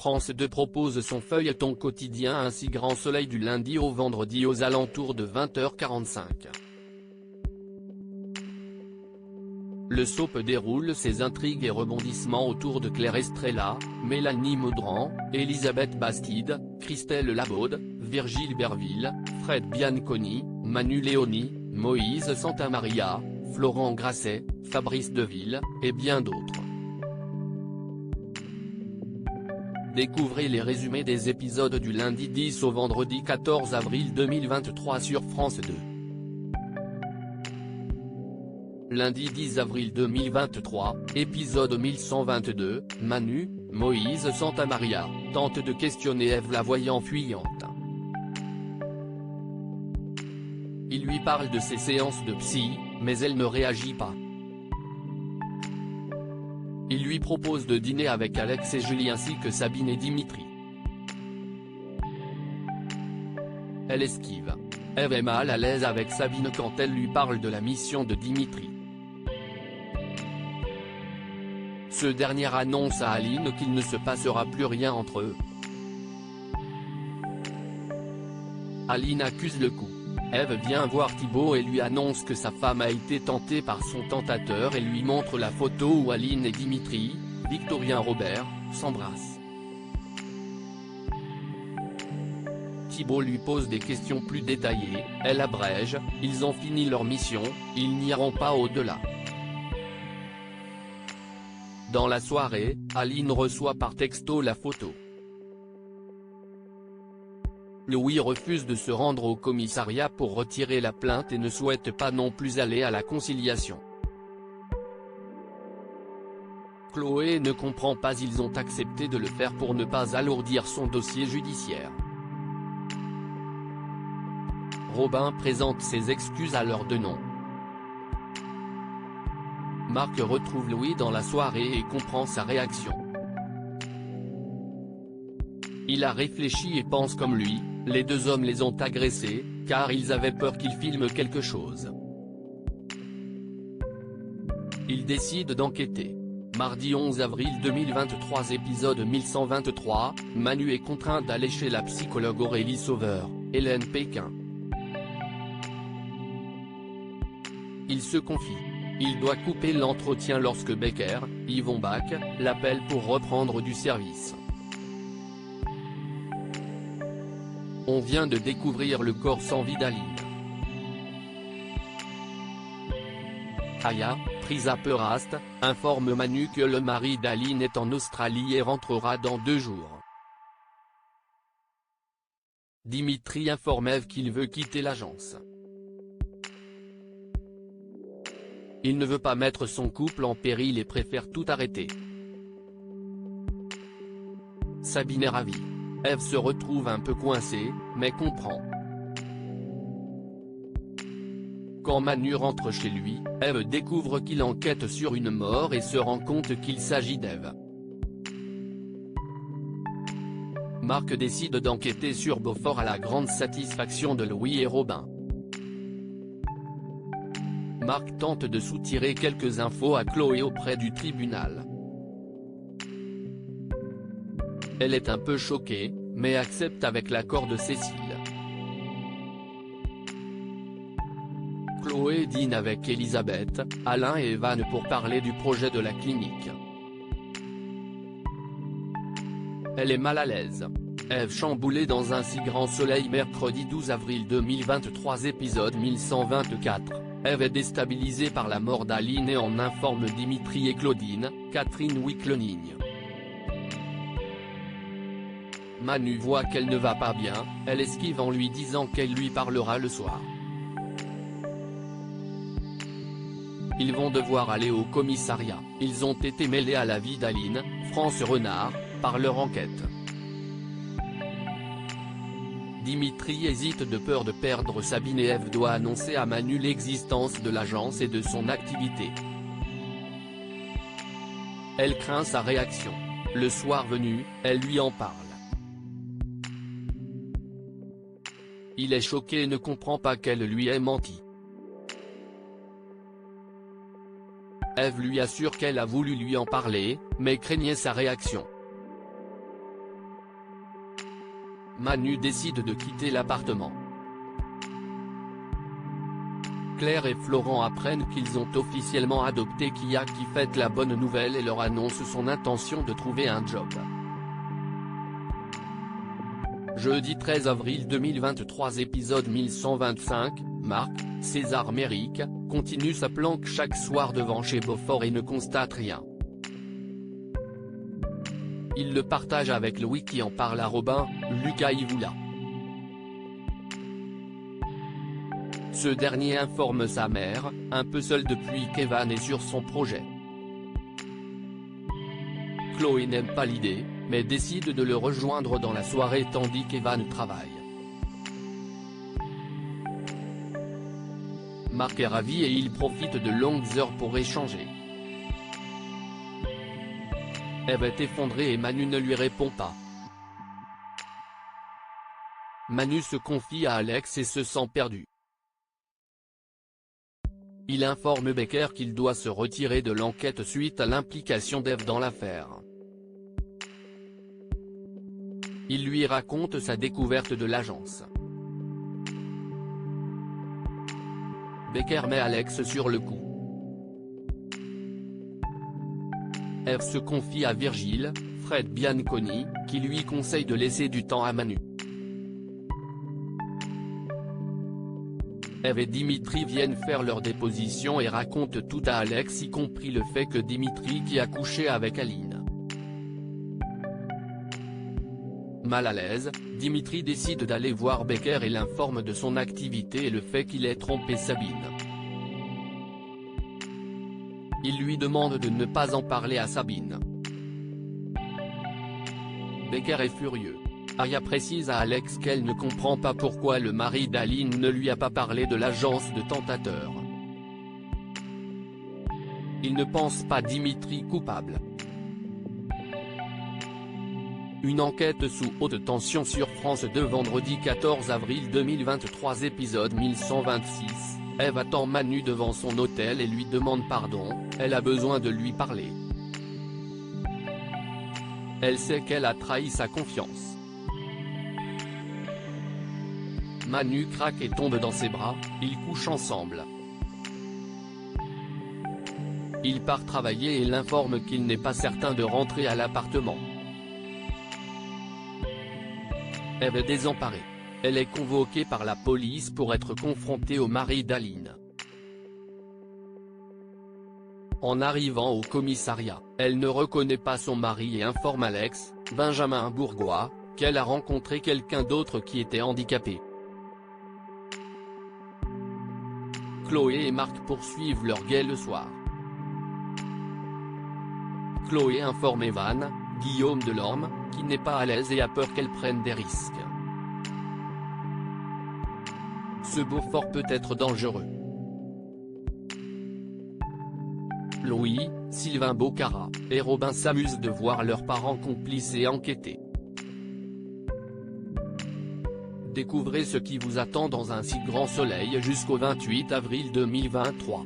France 2 propose son feuilleton quotidien Ainsi Grand Soleil du lundi au vendredi aux alentours de 20h45. Le soap déroule ses intrigues et rebondissements autour de Claire Estrella, Mélanie Maudran, Elisabeth Bastide, Christelle Labaude, Virgile Berville, Fred Bianconi, Manu Léoni, Moïse Santamaria, Florent Grasset, Fabrice Deville, et bien d'autres. Découvrez les résumés des épisodes du lundi 10 au vendredi 14 avril 2023 sur France 2. Lundi 10 avril 2023, épisode 1122, Manu, Moïse Santamaria, tente de questionner Ève la voyant fuyante. Il lui parle de ses séances de psy, mais elle ne réagit pas. Il lui propose de dîner avec Alex et Julie ainsi que Sabine et Dimitri. Elle esquive. Ève est mal à l'aise avec Sabine quand elle lui parle de la mission de Dimitri. Ce dernier annonce à Aline qu'il ne se passera plus rien entre eux. Aline accuse le coup. Ève vient voir Thibaut et lui annonce que sa femme a été tentée par son tentateur et lui montre la photo où Aline et Dimitri, Victorien Robert, s'embrassent. Thibaut lui pose des questions plus détaillées, elle abrège, ils ont fini leur mission, ils n'iront pas au-delà. Dans la soirée, Aline reçoit par texto la photo. Louis refuse de se rendre au commissariat pour retirer la plainte et ne souhaite pas non plus aller à la conciliation. Chloé ne comprend pas, ils ont accepté de le faire pour ne pas alourdir son dossier judiciaire. Robin présente ses excuses à leurs deux noms. Marc retrouve Louis dans la soirée et comprend sa réaction. Il a réfléchi et pense comme lui, les deux hommes les ont agressés, car ils avaient peur qu'il filme quelque chose. Il décide d'enquêter. Mardi 11 avril 2023 épisode 1123, Manu est contraint d'aller chez la psychologue Aurélie Sauveur, Hélène Péquin. Il se confie. Il doit couper l'entretien lorsque Becker, Yvon Bach, l'appelle pour reprendre du service. On vient de découvrir le corps sans vie d'Aline. Aya, prise à Perast, informe Manu que le mari d'Aline est en Australie et rentrera dans 2 jours. Dimitri informe Ève qu'il veut quitter l'agence. Il ne veut pas mettre son couple en péril et préfère tout arrêter. Sabine est ravie. Ève se retrouve un peu coincée, mais comprend. Quand Manu rentre chez lui, Ève découvre qu'il enquête sur une mort et se rend compte qu'il s'agit d'Ève. Marc décide d'enquêter sur Beaufort à la grande satisfaction de Louis et Robin. Marc tente de soutirer quelques infos à Chloé auprès du tribunal. Elle est un peu choquée, mais accepte avec l'accord de Cécile. Chloé dîne avec Elisabeth, Alain et Evan pour parler du projet de la clinique. Elle est mal à l'aise. Ève chamboulée dans un si grand soleil mercredi 12 avril 2023 épisode 1124. Ève est déstabilisée par la mort d'Aline et en informe Dimitri et Claudine, Catherine Wickloning. Manu voit qu'elle ne va pas bien, elle esquive en lui disant qu'elle lui parlera le soir. Ils vont devoir aller au commissariat, ils ont été mêlés à la vie d'Aline, France Renard, par leur enquête. Dimitri hésite de peur de perdre Sabine et Ève doit annoncer à Manu l'existence de l'agence et de son activité. Elle craint sa réaction. Le soir venu, elle lui en parle. Il est choqué et ne comprend pas qu'elle lui ait menti. Ève lui assure qu'elle a voulu lui en parler, mais craignait sa réaction. Manu décide de quitter l'appartement. Claire et Florent apprennent qu'ils ont officiellement adopté Kia qui fête la bonne nouvelle et leur annonce son intention de trouver un job. Jeudi 13 avril 2023 épisode 1125, Marc, César Méric, continue sa planque chaque soir devant chez Beaufort et ne constate rien. Il le partage avec Louis qui en parle à Robin, Lucas Ivoula. Ce dernier informe sa mère, un peu seule depuis qu'Evan est sur son projet. Chloé n'aime pas l'idée, mais décide de le rejoindre dans la soirée tandis qu'Evan travaille. Marc est ravi et il profite de longues heures pour échanger. Eve est effondrée et Manu ne lui répond pas. Manu se confie à Alex et se sent perdu. Il informe Becker qu'il doit se retirer de l'enquête suite à l'implication d'Eve dans l'affaire. Il lui raconte sa découverte de l'agence. Becker met Alex sur le coup. Eve se confie à Virgile, Fred Bianconi, qui lui conseille de laisser du temps à Manu. Eve et Dimitri viennent faire leur déposition et racontent tout à Alex, y compris le fait que Dimitri qui a couché avec Aline. Mal à l'aise, Dimitri décide d'aller voir Becker et l'informe de son activité et le fait qu'il ait trompé Sabine. Il lui demande de ne pas en parler à Sabine. Becker est furieux. Aya précise à Alex qu'elle ne comprend pas pourquoi le mari d'Aline ne lui a pas parlé de l'agence de tentateurs. Il ne pense pas Dimitri coupable. Une enquête sous haute tension sur France 2 vendredi 14 avril 2023 épisode 1126, Eve attend Manu devant son hôtel et lui demande pardon, elle a besoin de lui parler. Elle sait qu'elle a trahi sa confiance. Manu craque et tombe dans ses bras, ils couchent ensemble. Il part travailler et l'informe qu'il n'est pas certain de rentrer à l'appartement. Eve est désemparée. Elle est convoquée par la police pour être confrontée au mari d'Aline. En arrivant au commissariat, elle ne reconnaît pas son mari et informe Alex, Benjamin Bourgois, qu'elle a rencontré quelqu'un d'autre qui était handicapé. Chloé et Marc poursuivent leur guet le soir. Chloé informe Evan, Guillaume Delorme, qui n'est pas à l'aise et a peur qu'elle prenne des risques. Ce Beaufort peut être dangereux. Louis, Sylvain Bocara, et Robin s'amusent de voir leurs parents complices et enquêter. Découvrez ce qui vous attend dans un si grand soleil jusqu'au 28 avril 2023.